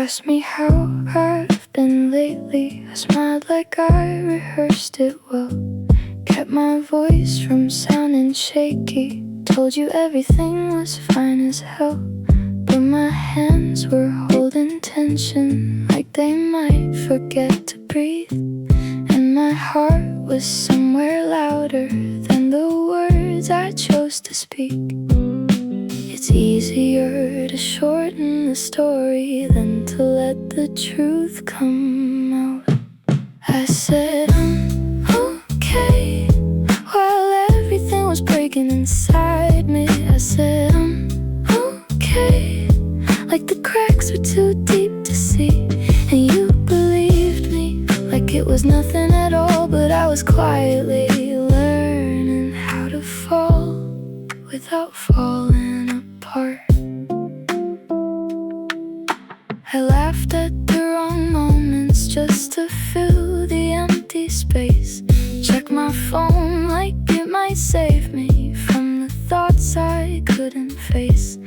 asked me how I've been lately. I smiled like I rehearsed it well, kept my voice from sounding shaky, told you everything was fine as hell. But my hands were holding tension, like they might forget to breathe. And my heart was somewhere louder than the words I chose to speak. It's easier to shorten the story than to let the truth come out. I said I'm okay, while everything was breaking inside me. I said I'm okay, like the cracks were too deep to see. And you believed me like it was nothing at all. But I was quietly learning how to fall without falling apart. I laughed at the wrong moments just to fill the empty space. Checked my phone like it might save me from the thoughts I couldn't face.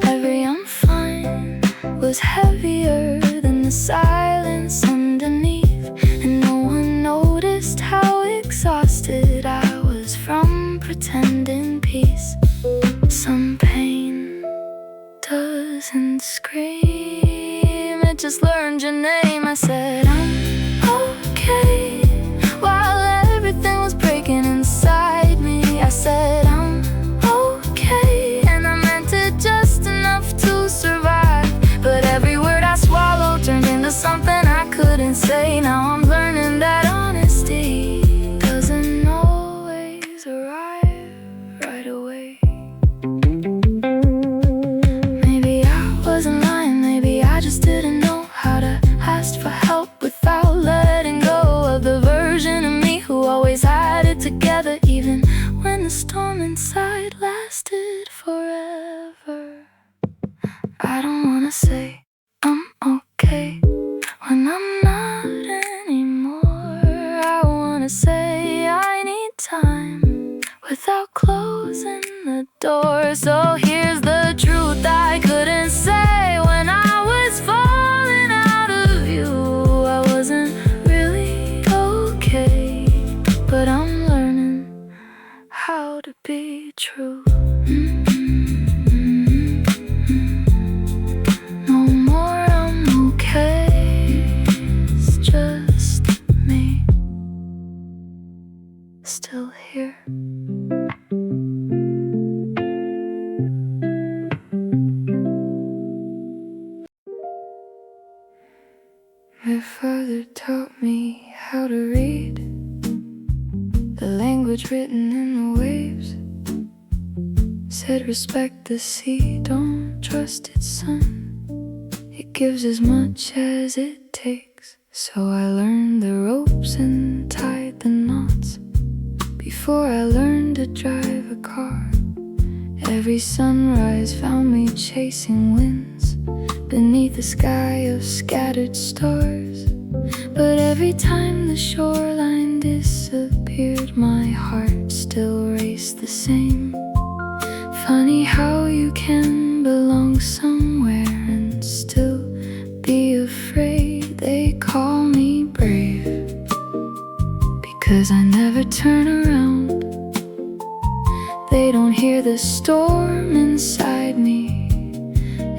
Every I'm fine was heavier than the silence underneath. And no one noticed how exhausted I was from pretending peace. Some pain doesn't scream, it just learned your name. I said I'm okay, while everything was breaking inside me. I said I'm okay, and I meant it just enough to survive. But every word I swallowed turned into something I couldn't say. Now I'm learning that honesty doesn't always arrive right away. Maybe I wasn't lying, maybe I just didn't know how to ask for help without letting go of the version of me who always had it together, even when the storm inside lasted forever. I don't wanna say I'm okay when I'm not anymore. I wanna say I need time without closing the door. So here's the truth I couldn't say when I was falling out of view. I wasn't really okay, but I'm learning how to be true. No more I'm okay, it's just me, still here. My father taught me how to read the language written in the waves. Said respect the sea, don't trust its sun. It gives as much as it takes. So I learned the ropes and tied the knots before I learned to drive a car. Every sunrise found me chasing winds beneath a sky of scattered stars. But every time the shoreline disappeared, my heart still raced the same. Funny how you can belong somewhere and still be afraid. They call me brave because I never turn around. They don't hear the storm inside me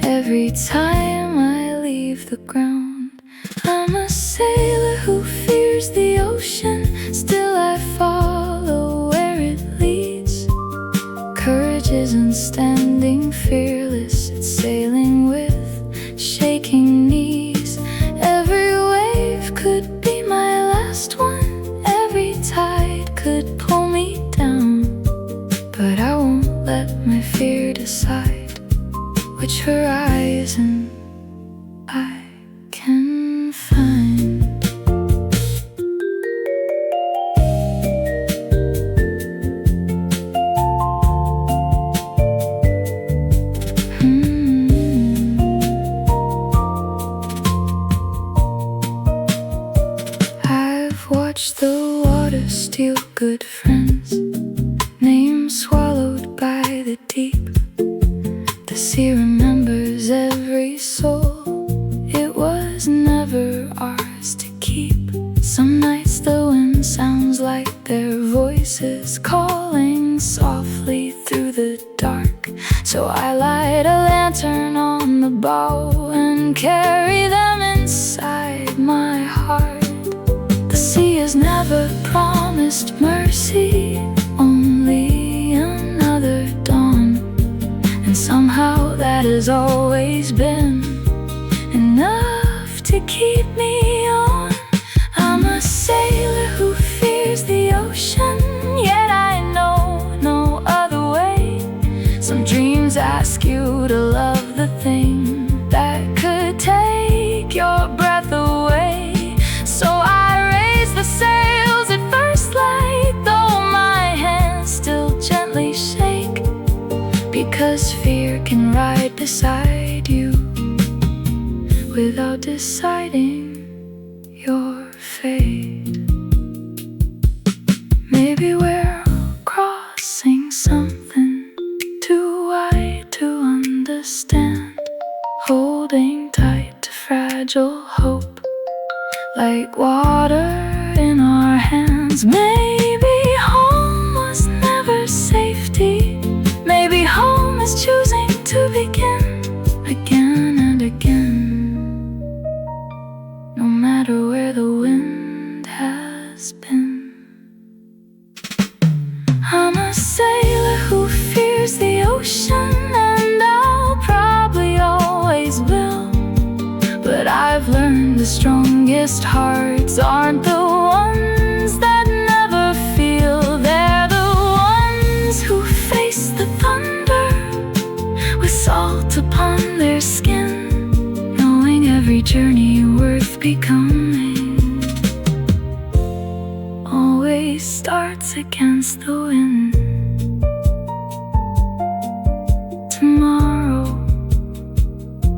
every time I leave the ground. I'm a sailor who fears the ocean, still I follow where it leads. Courage isn't standing fearless, it's sailing with shaking knees. Every wave could be my last one, every tide could pull me down. But I won't let my fear decide which horizon I can find. I've watched the water steal good friends, names swallowed by the deep. The sea remembers every soul. It was keep. Some nights the wind sounds like their voices calling softly through the dark. So I light a lantern on the bow and carry them inside my heart. The sea has never promised mercy, only another dawn. And somehow that has always been enough to keep me on. I'm a sailor who fears the ocean, yet I know no other way. Some dreams ask you to love the thing that could take your breath away. So I raise the sails at first light, though my hands still gently shake, because fear can ride beside you without deciding your fate. Maybe we're crossing something too wide to understand, holding tight to fragile hope like water in our hands. Maybe home was never safety. Maybe home is choosing to begin again and again, no matter where the wind has been. I'm a sailor who fears the ocean, and I'll probably always will. But I've learned the strongest hearts aren't the ones that never feel. They're the ones who face the thunder with salt upon their skin, knowing every journey worth becoming always starts against the wind. Tomorrow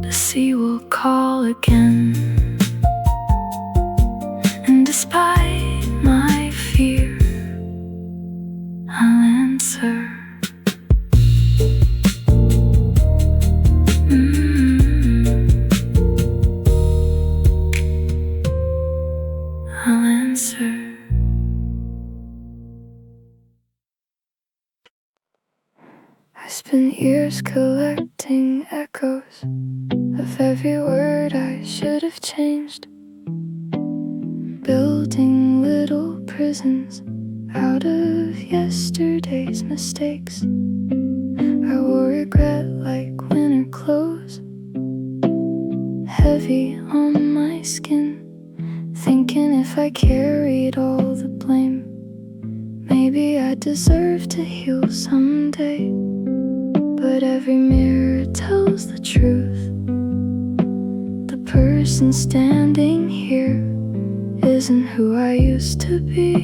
the sea will call again, and despite my fear, I'll answer. I'll answer. I spent years collecting echoes of every word I should have changed, building little prisons out of yesterday's mistakes. I wore regret like winter clothes, heavy on my skin, thinking if I carried all the blame, maybe I deserve to heal someday. But every mirror tells the truth. The person standing here isn't who I used to be.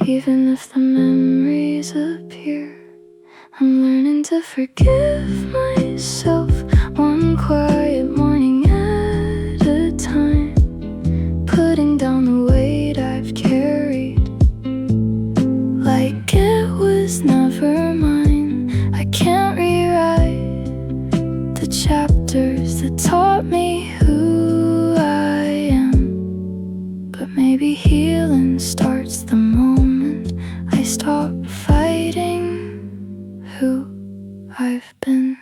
Even if the memories appear, I'm learning to forgive myself, one quiet morning at a time, putting down the weight I've carried like it was never mine. I can't rewrite the chapters that taught me who I am, but maybe healing starts the moment I stop fighting who I've been.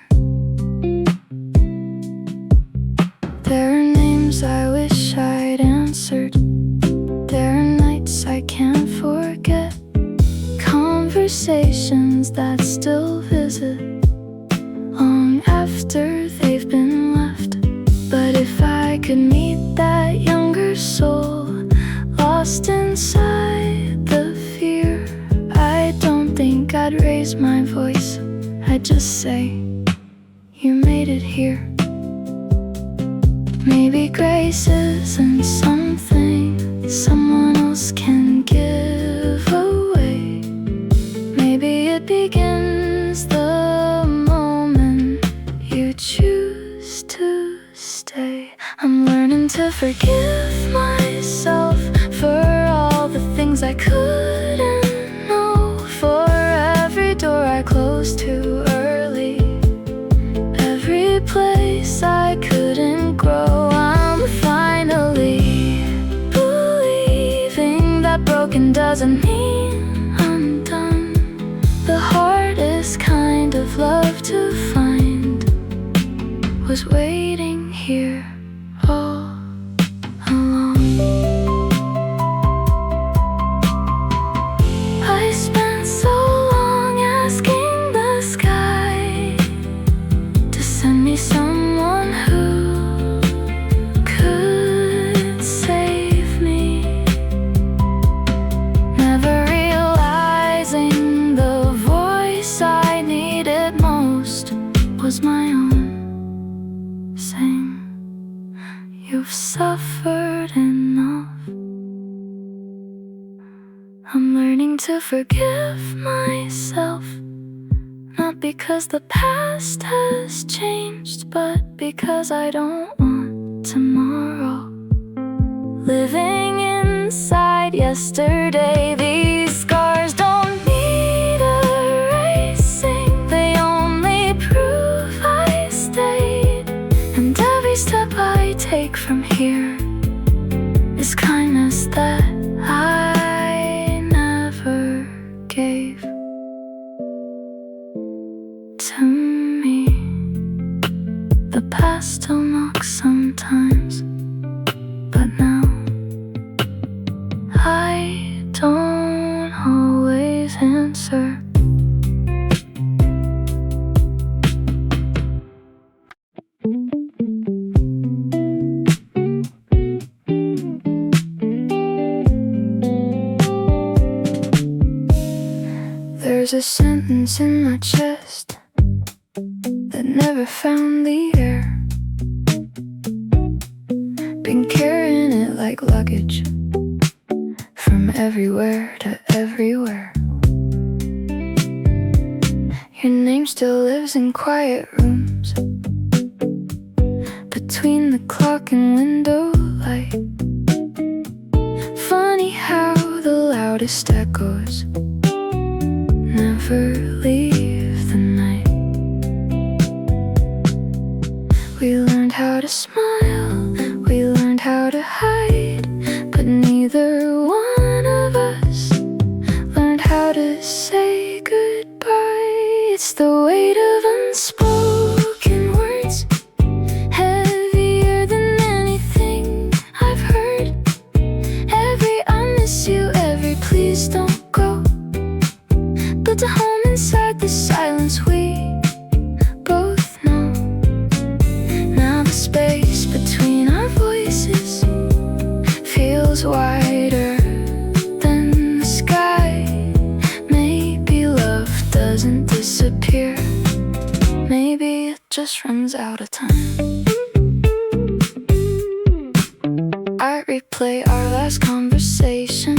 There are names I wish I'd answered. There are nights I can't forget, conversations that still visit long after they've been left. But if I could meet that younger soul lost inside the fear, I don't think I'd raise my voice. I'd just say, you made it here. Maybe grace isn't something someone else can give away. Maybe it begins the moment you choose to stay. I'm learning to forgive myself for all the things I couldn't know, for every door I closed too early, every place broken doesn't mean I'm done. The hardest kind of love to find was waiting here all along. I spent so long asking the sky to send me someone who could save me, never realizing the voice I needed most was my own, saying, "You've suffered enough." I'm learning to forgive myself, not because the past has changed, but because I don't want tomorrow living inside yesterday. These scars don't need erasing, they only prove I stayed. And every step I take from here is kindness that I never gave to me. The past still knocks sometimes, but now I don't always answer. There's a sentence in my chest that never found the air. Been carrying it like luggage from everywhere to everywhere. Your name still lives in quiet rooms between the clock and window light. Funny how the loudest echoes never leave the night. We learned how to smile, we learned how to hide, but neither one of us learned how to say goodbye. It's the weight of unspoken words, heavier than anything I've heard. Every "I miss you", every "please don't go", built a home inside the silence we both know. Now the space between our voices feels wider than the sky. Maybe love doesn't disappear, maybe it just runs out of time. I replay our last conversation,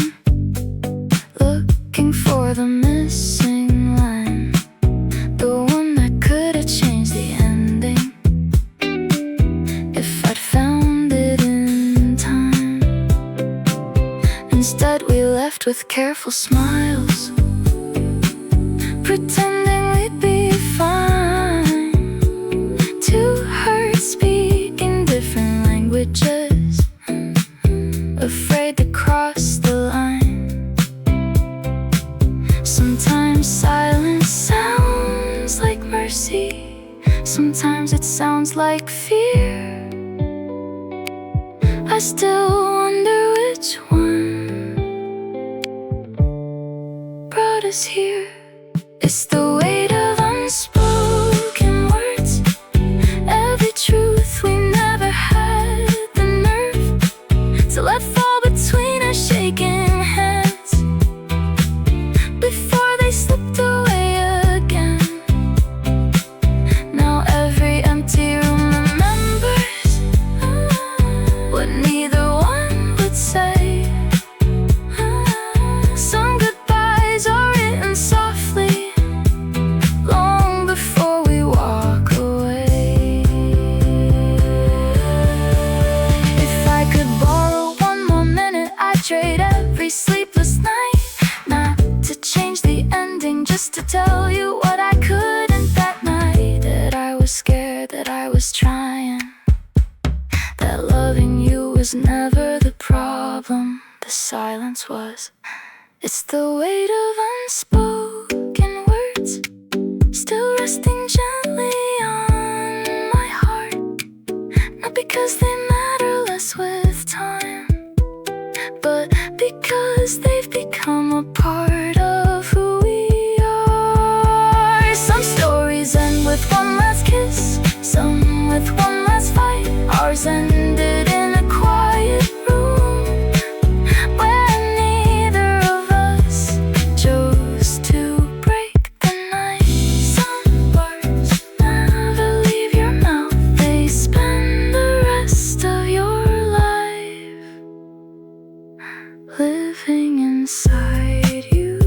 looking for the missing line, the one that could have changed the ending if I'd found it in time. Instead we left with careful smiles, pretending we'd be fine. Two hearts speaking different languages, afraid to cross the line. Sometimes silence sounds like mercy, sometimes it sounds like fear. I still wonder which one brought us here. It's the weight of unspoken words, every truth we never had the nerve to let fall between our shaking hands before they slipped away again. Now every empty room remembers what neither one would say. Some goodbyes are written softly long before we walk away. If I could borrow one more minute, I'd trade every sleepless night, not to change the ending, just to tell you what I couldn't that night. That I was scared, that I was trying, that loving you was never the problem. the silence was. It's the weight of unspoken words still resting gently on my heart. Not because they matter less with time, but because they've become a part of who we are. Some stories end with one last kiss, some with one last fight. Ours ended in a quiet room where neither of us chose to break the night. Some words never leave your mouth, they spend the rest of your life living inside you.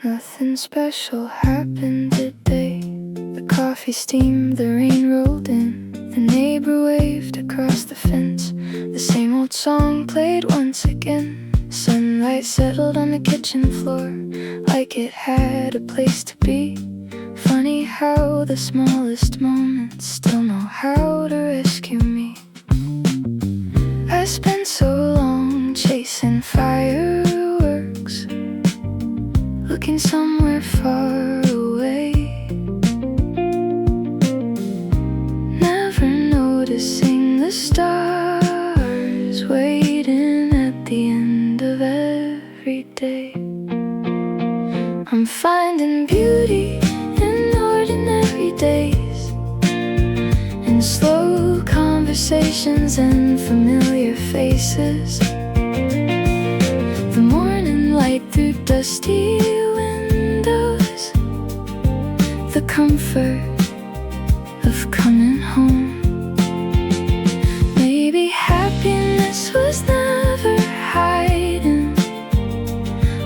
Nothing special happened today. The coffee steamed, the rain rolled in. The neighbor waved across the fence. The same old song played once again. Sunlight settled on the kitchen floor like it had a place to be. Funny how the smallest moments still know how to rescue me. I spent so long chasing fireworks, looking somewhere far away, never noticing the stars waiting at the end of every day. I'm finding beauty in ordinary days, in slow conversations and familiar faces. The morning light through dusty windows, the comfort of coming home. Maybe happiness was never hiding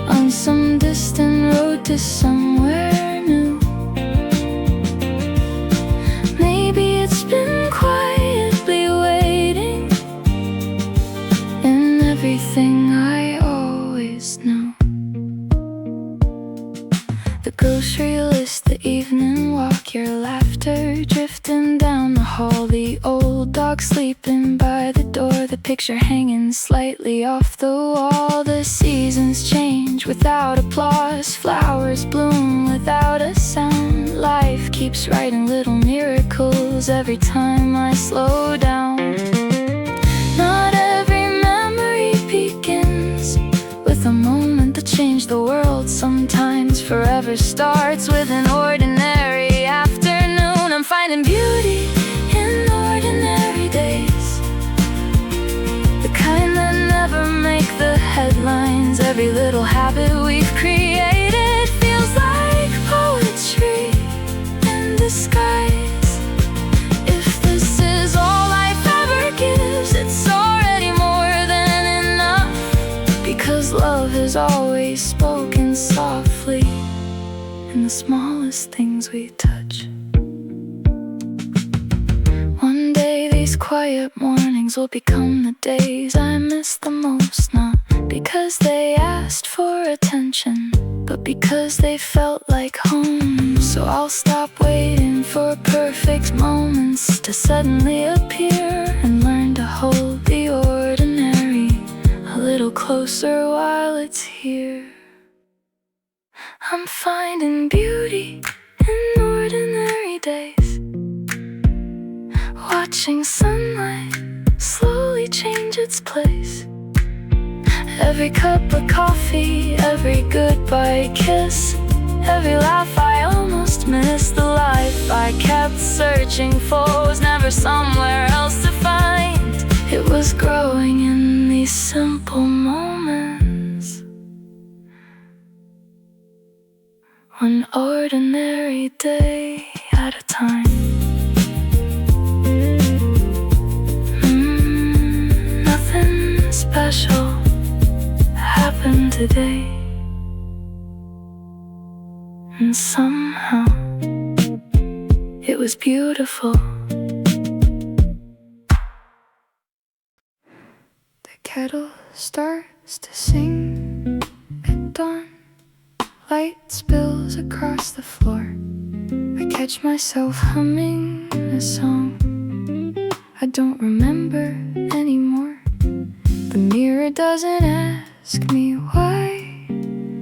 on some distant road to somewhere new. Maybe it's been quietly waiting in everything I always knew. The grocery list, the evening walk, your laughter drifting down the hall, the old dog sleeping by the door, the picture hanging slightly off the wall. The seasons change without applause, flowers bloom without a sound. Life keeps writing little miracles every time I slow down. Not every memory begins with a moment that changed the world. Sometimes forever starts with an ordinary afternoon. I'm finding beauty in ordinary days, the kind that never make the headlines. Every little habit we've created feels like poetry in disguise. If this is all life ever gives, it's already more than enough, because love is always spoken softly in the smallest things we touch. One day these quiet mornings will become the days I miss the most, not because they asked for attention, but because they felt like home. So I'll stop waiting for perfect moments to suddenly appear, and learn to hold the ordinary a little closer while it's here. I'm finding beauty in ordinary days, watching sunlight slowly change its place. Every cup of coffee, every goodbye kiss, every laugh I almost missed. The life I kept searching for was never somewhere else to find. It was growing in these simple moments, one ordinary day at a time. Nothing special happened today, and somehow it was beautiful. kettle starts to sing at dawn. Light spills across the floor. I catch myself humming a song I don't remember anymore. The mirror doesn't ask me why.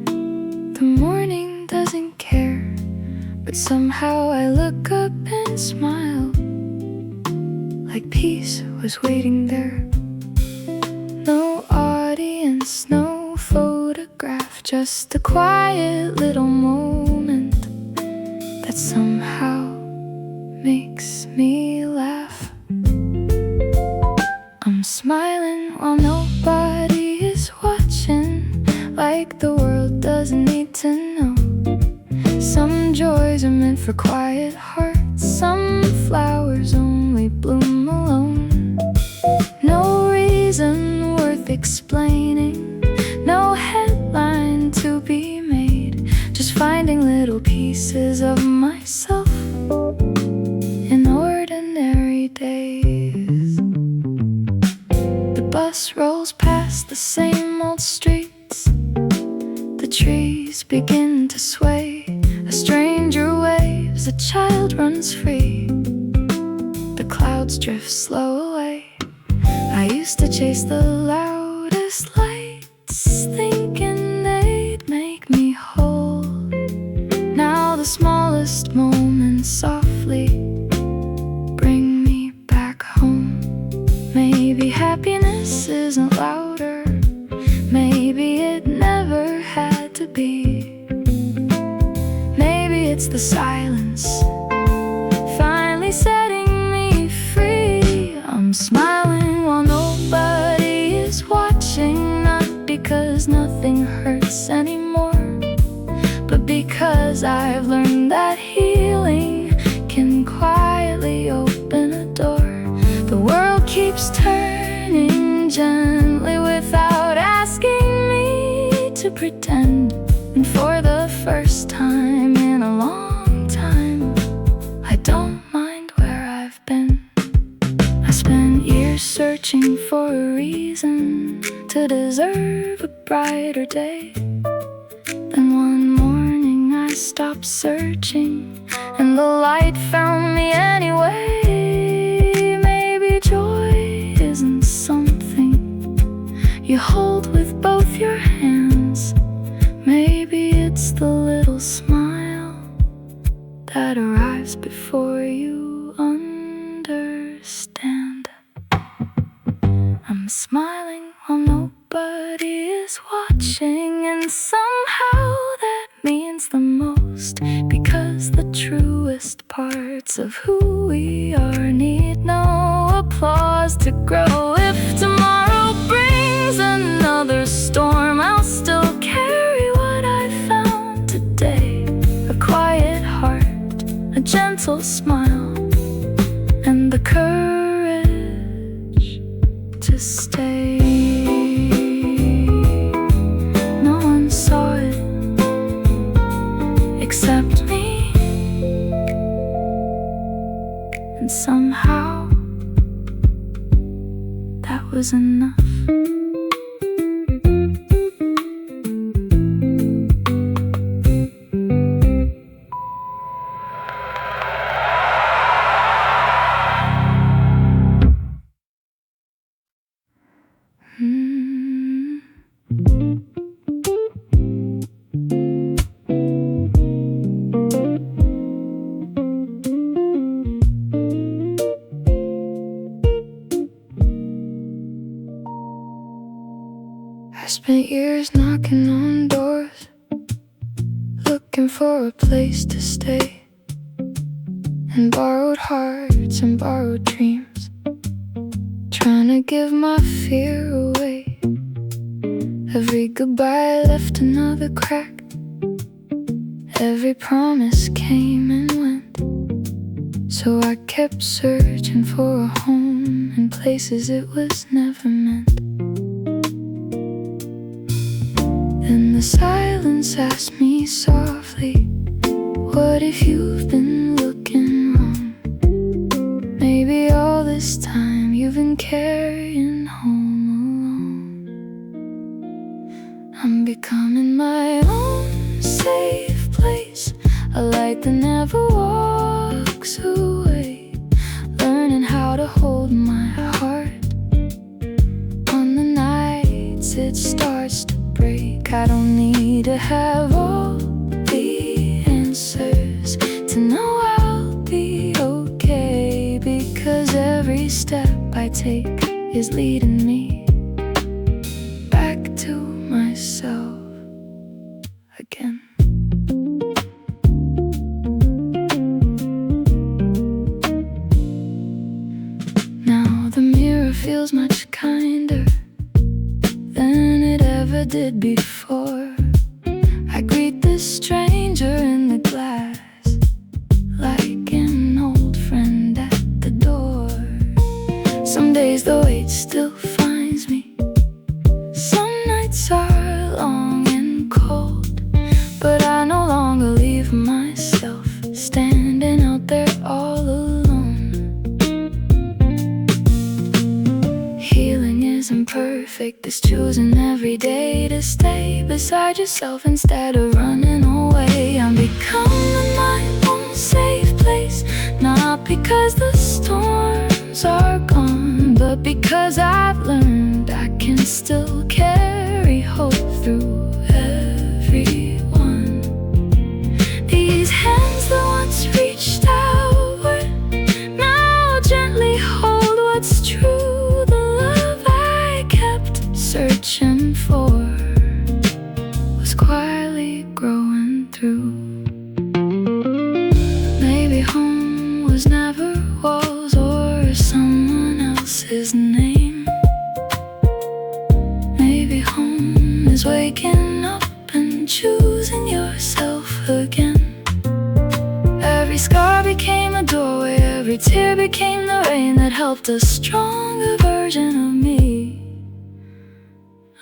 The morning doesn't care. But somehow I look up and smile, like peace was waiting there. No audience, no photograph, just a quiet little moment that somehow makes me laugh. I'm smiling while nobody is watching, like the world doesn't need to know. Some joys are meant for quiet hearts, some flowers only bloom alone. No reason worth explaining, no headline to be made, just finding little pieces of myself in ordinary days. The bus rolls past the same old streets, the trees begin to sway. A stranger waves, a child runs free, the clouds drift slow away. I used to chase the loudest lights, thinking they'd make me whole. Now the smallest moments softly bring me back home. Maybe happiness isn't louder, maybe it never had to be. It's the silence finally setting me free. I'm smiling while nobody is watching, not because nothing hurts anymore, but because I've learned that healing can quietly open a door. The world keeps turning gently without asking me to pretend. And for the first time in a long time, I don't mind where I've been. I spent years searching for a reason to deserve a brighter day. Then one morning I stopped searching, and the light found me anyway. Maybe joy isn't something you hold with both your hands. Maybe it's the little smile that arrives before you understand. I'm smiling while nobody is watching, and somehow that means the most, because the truest parts of who we are need no applause to grow. If tomorrow brings another storm, I'll still carry what I found today. A quiet heart, a gentle smile, and the courage to stay. No one saw it except me, and somehow that was enough. I spent years knocking on doors, looking for a place to stay, and borrowed hearts and borrowed dreams, trying to give my fear away. Every goodbye left another crack, every promise came and went. So I kept searching for a home in places it was never meant. Then the silence asked me softly, what if you've been looking wrong? Maybe all this time you've been carrying home alone. light that never walks away, learning how to hold my heart on the nights it starts to break. I don't need to have all the answers to know I'll be okay, because every step I take is leading me back to myself again. Now the mirror feels much kinder than it ever did before. I greet this stranger in the glass like an old friend at the door. Some days the wait still finds me, some nights are long and cold, but I no longer leave myself standing out there all alone. Healing isn't perfect, it's choosing every day to stay beside yourself instead of running away. I'm becoming my own safe place, not because the storms are gone, but because I've learned I can still carry hope through everyone. These hands that once reached outward now gently hold what's true. The love I kept searching for was quietly growing through. Maybe home was never walls or someone else's name. Maybe home is waking up and choosing yourself again. Every scar became a doorway, every tear became the rain that helped a stronger version of me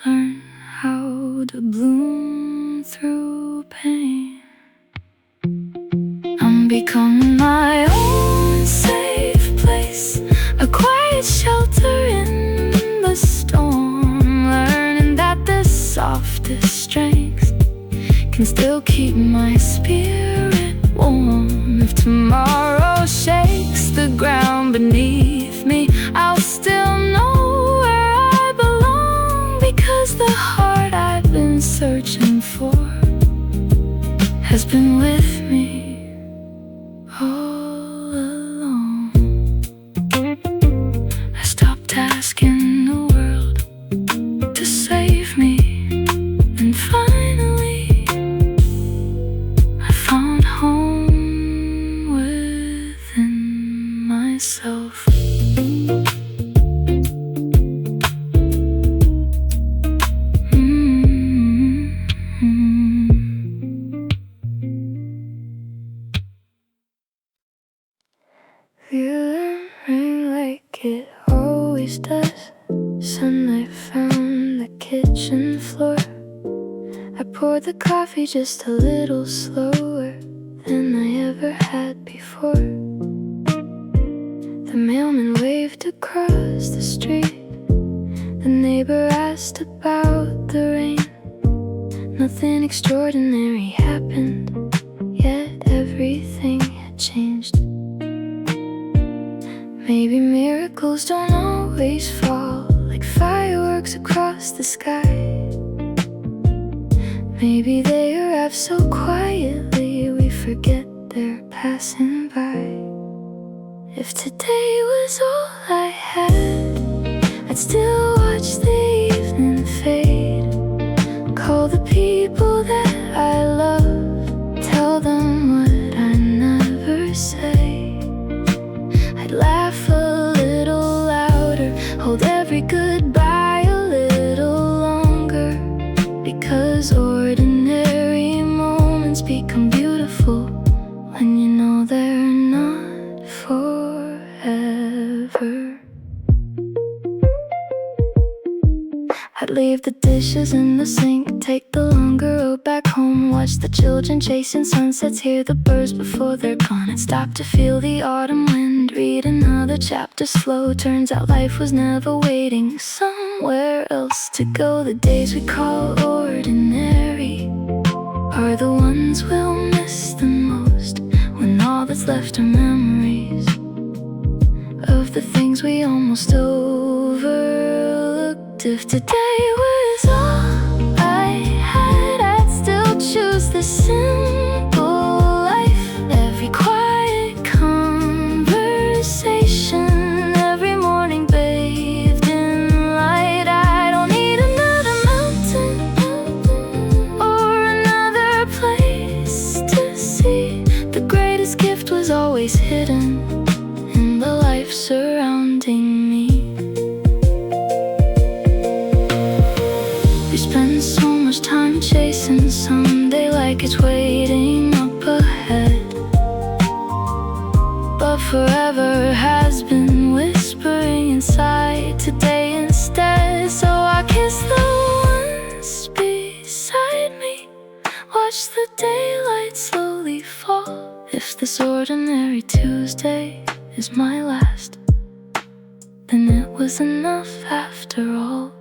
learn how to bloom through pain. I'm becoming my own safe place, a quiet shelter in the storm, learning that the softest strength can still keep my spirit warm. If tomorrow shakes the ground beneath me, I'll still know where I belong, because the heart I've been searching for has been with me all along. I stopped asking the world to save me, and finally I found home within myself. Feeling rain like it always does. Sunlight found the kitchen floor. I poured the coffee just a little slower than I ever had before. The mailman waved across the street. The neighbor asked about the rain. Nothing extraordinary happened, yet everything had changed. Maybe miracles don't always fall like fireworks across the sky. Maybe they arrive so quietly we forget they're passing by. If today was all I had, I'd still watch the evening fade, call the people that I love, tell them what I never say. I'd laugh a little louder, hold every goodbye a little longer, because ordinary moments become beautiful when you know they're not forever. I'd leave the dishes in the sink, take the longer road back home, watch the children chasing sunsets, hear the birds before they're gone, and stop to feel the autumn wind, read another chapter slow. Turns out life was never waiting somewhere else to go. The days we call ordinary are the ones we'll miss the most. what's left are memories of the things we almost overlooked. If today was all I had, I'd still choose the simple life. Every quiet conversation, every morning bathed in light. I don't need another mountain or another place to see. The greatest gift was always hidden in the life surrounding me. We spend so much time chasing someday like it's waiting up ahead, but forever has been whispering inside today instead. So I kiss the ones beside me, watch the daylight slowly fall. If this ordinary Tuesday is my last, then it was enough after all.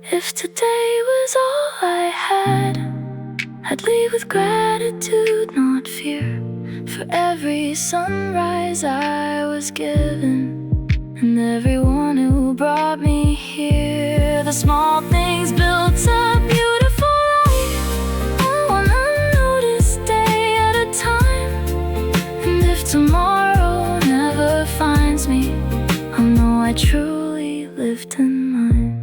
If today was all I had, I'd leave with gratitude, not fear, for every sunrise I was given, and everyone who brought me here. The small things built a beautiful life, one unnoticed day at a time. And if tomorrow never finds me, I'll know I truly lived in mine.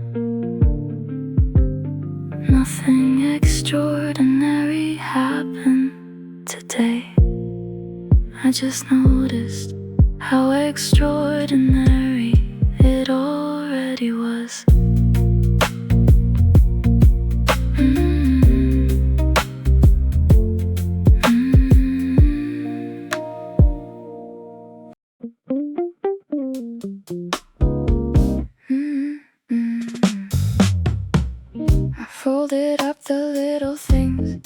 Nothing extraordinary happened today. I just noticed how extraordinary it already was. I folded up the little things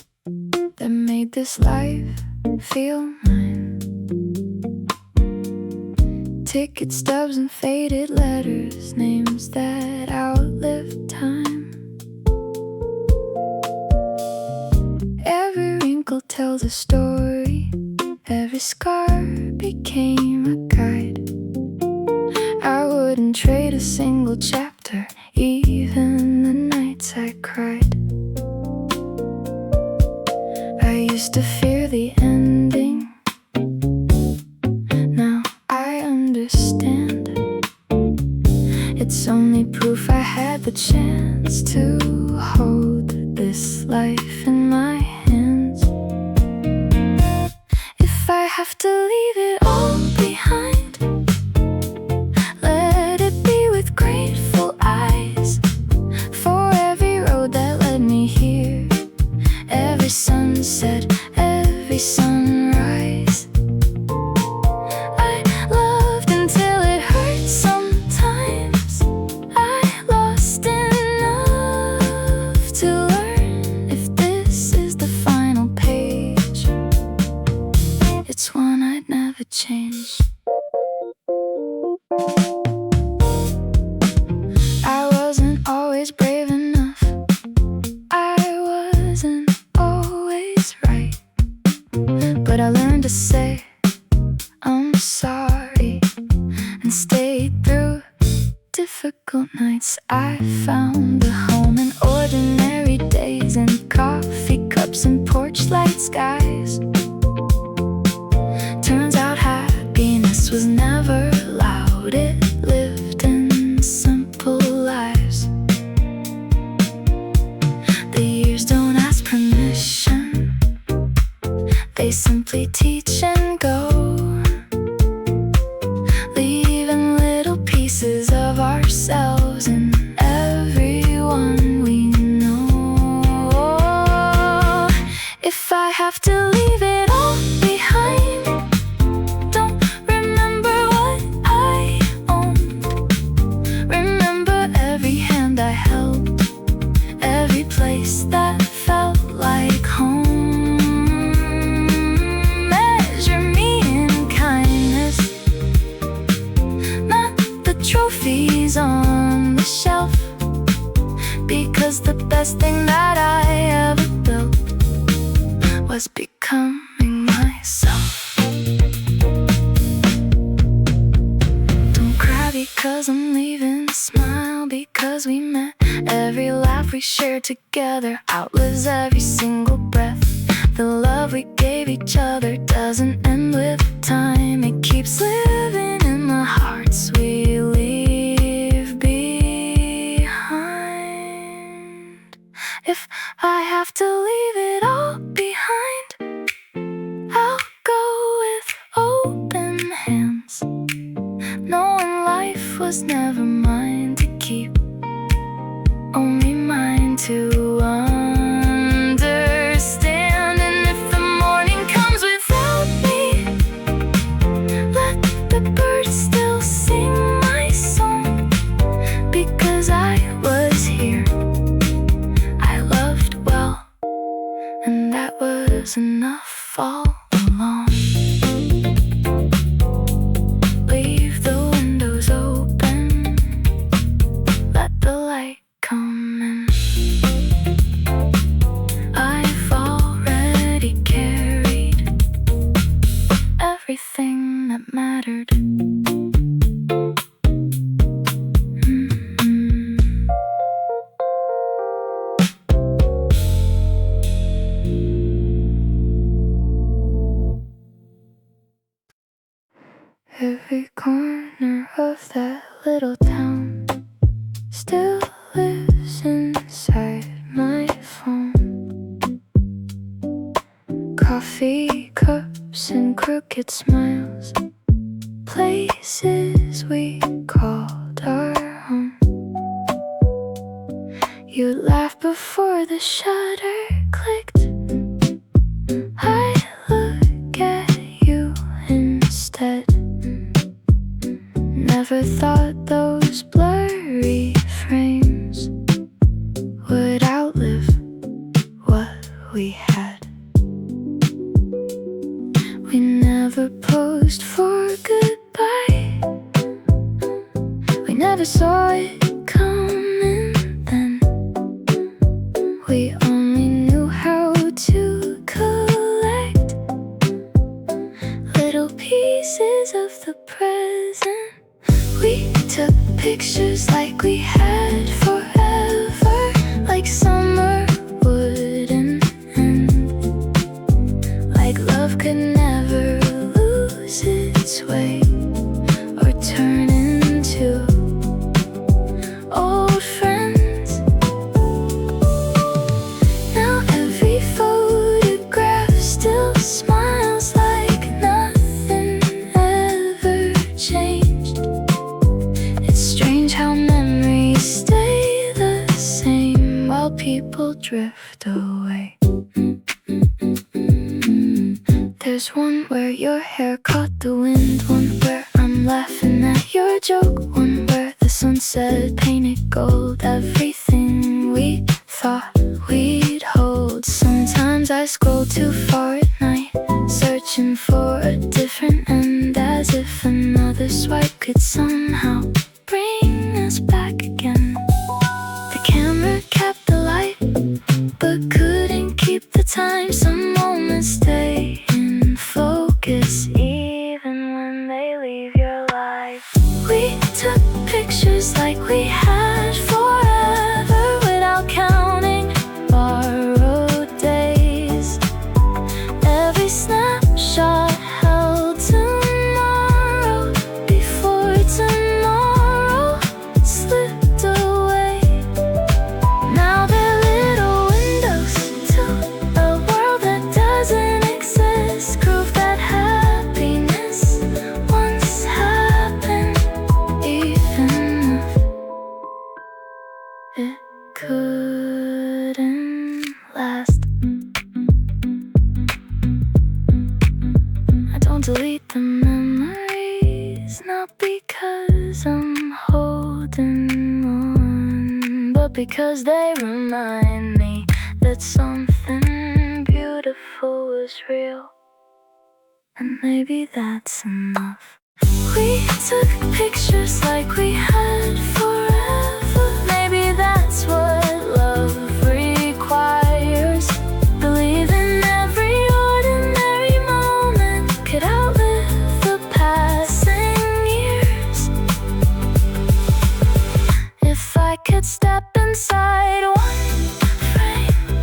that made this life feel mine. Ticket stubs and faded letters, names that outlived time. Every wrinkle tells a story, every scar became a guide. I wouldn't trade a single chapter, even the nights I cried. I used to fear the ending, now I understand. It's only proof I had the chance to hold this life in my hands. If I have to leave it all behind, let it be with grateful eyes for every road that led me here, every sunset, every sunrise. I loved until it hurt sometimes. I lost enough to learn if this is the final page, it's one I'd never change. I wasn't always brave enough, I wasn't always right, but I learned to say I'm sorry and stayed through difficult nights. I found a home in ordinary days, and coffee cups and porch light skies. Turns out happiness was never loud, it lived in simple lives. The years don't ask permission, they simply teach and go, leaving little pieces of ourselves in everyone we know. If I have to leave it all behind, don't remember what I owned. Remember every hand I held, every place that felt like home. Measure me in kindness, not the trophies on the shelf, because the best thing that I ever built was becoming myself. because I'm leaving. Smile because we met. Every laugh we shared together outlives every single breath. The love we gave each other doesn't end with time. It keeps living in the hearts we leave behind. If I have to leave it all behind, I'll go with open hands, knowing life was never mine to keep, only mine to understand. And if the morning comes without me, let the birds still sing my song, because I was here, I loved well, and that was enough all along. Leave the windows open, let the light come in. I've already carried everything that mattered. Every corner of that little town still lives inside my phone. Coffee cups and crooked smiles, places we called our home. You laughed before the shutter clicked. I look at you instead. Never thought those blurry frames would outlive what we had. We never posed for goodbye. We never saw it coming then. We only knew how to collect little pieces of the present. We took pictures like we had forever, like summer wouldn't end, like love could never lose its way or turn into old friends. Now every photograph still smiles like nothing ever changed. It's strange how memories stay the same while people drift away. There's one where your hair caught the wind, one where I'm laughing at your joke, one where the sunset painted gold everything we thought we'd hold. Sometimes I scroll too far at night, searching for a different end, as if another swipe could somehow bring us back again. The camera kept the light, but couldn't keep the time. Some moments stay in focus even when they leave your life. We took pictures like we had forever, without counting borrowed days. Every snapshot held tomorrow before tomorrow slipped away. Now they're little windows to a world that doesn't exist, proof that happiness once happened, even if it couldn't last. I don't delete the memories, not because I'm holding on, but because they remind me that something beautiful was real. And maybe that's enough. We took pictures like we had forever. Maybe that's what love requires. Believing every ordinary moment could outlive the passing years. could step inside one frame,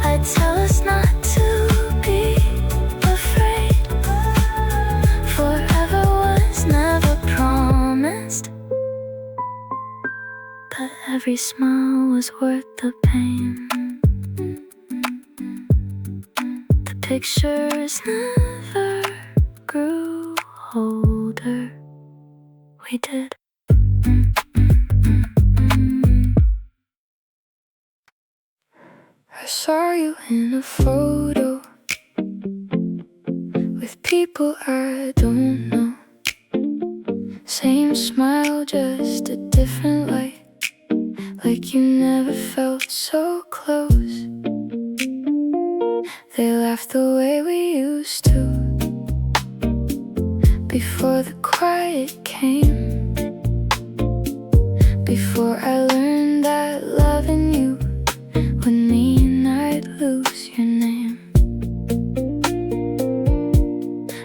I'd tell us not to be afraid. Forever was never promised, but every smile was worth the pain. The pictures never grew older. We did. I saw you in a photo with people I don't know. Same smile, just a different light. Like you never felt so close. They laughed the way we used to, before the quiet came, before I learned that loving you would mean I'd lose your name.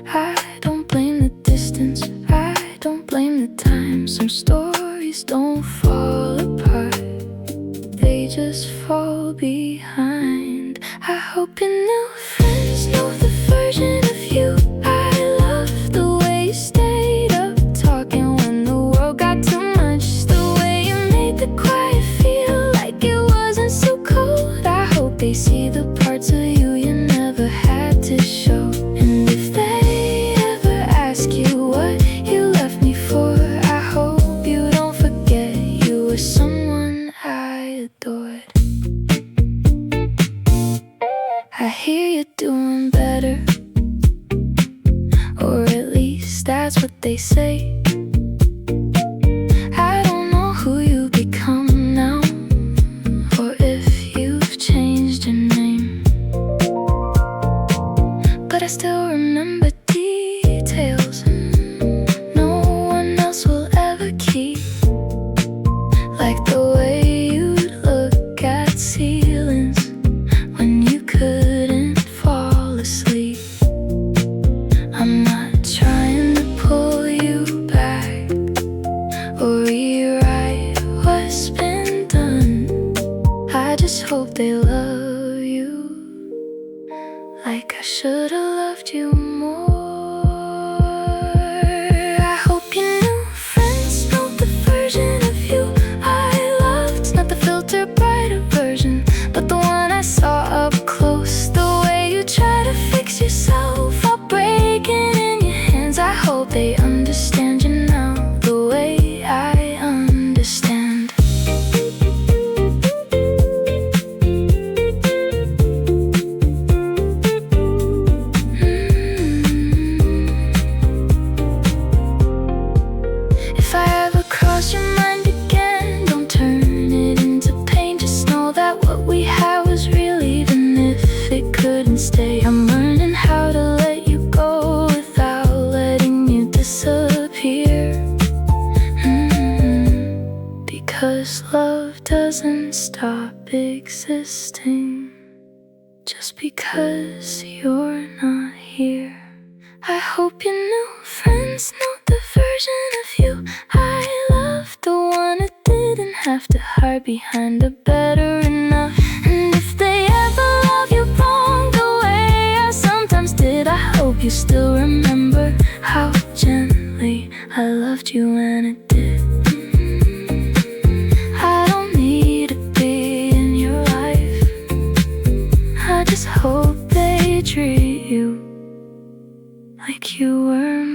I don't blame the distance, I don't blame the time. Some stories don't fall apart, they just fall behind. I hope your new friends know the version of you I love. The way you stayed up talking when the world got too much. The way you made the quiet feel like it wasn't so cold. I hope they see the parts of you you never had to show. And if they ever ask you what you left me for, I hope you don't forget you were someone I adored. I hear you're doing better, or at least that's what they say. I don't know who you become now, or if you've changed your name, but I still remember details no one else will ever keep. Like the way you'd look at ceilings when you couldn't fall asleep. I'm not trying to pull you back or rewrite what's been done. I just hope they love you like I should've loved you more. I hope your new friends know the version of you I loved. Not the filtered brighter version, but the one I saw up close. The way you try to fix yourself while breaking in your hands. I hope they understand you now the way I understand. If I ever cross your mind again, don't turn it into pain. Just know that what we had was real, even if it couldn't stay. I'm learning how to let you go without letting you disappear. Because love doesn't stop existing just because you're not here. I hope your new friends know the version of you I love. The one who didn't have to hide behind a better enough. And if they ever love you wrong the way I sometimes did, I hope you still remember how gently I loved you when it did. I don't need to be in your life, I just hope they treat you like you were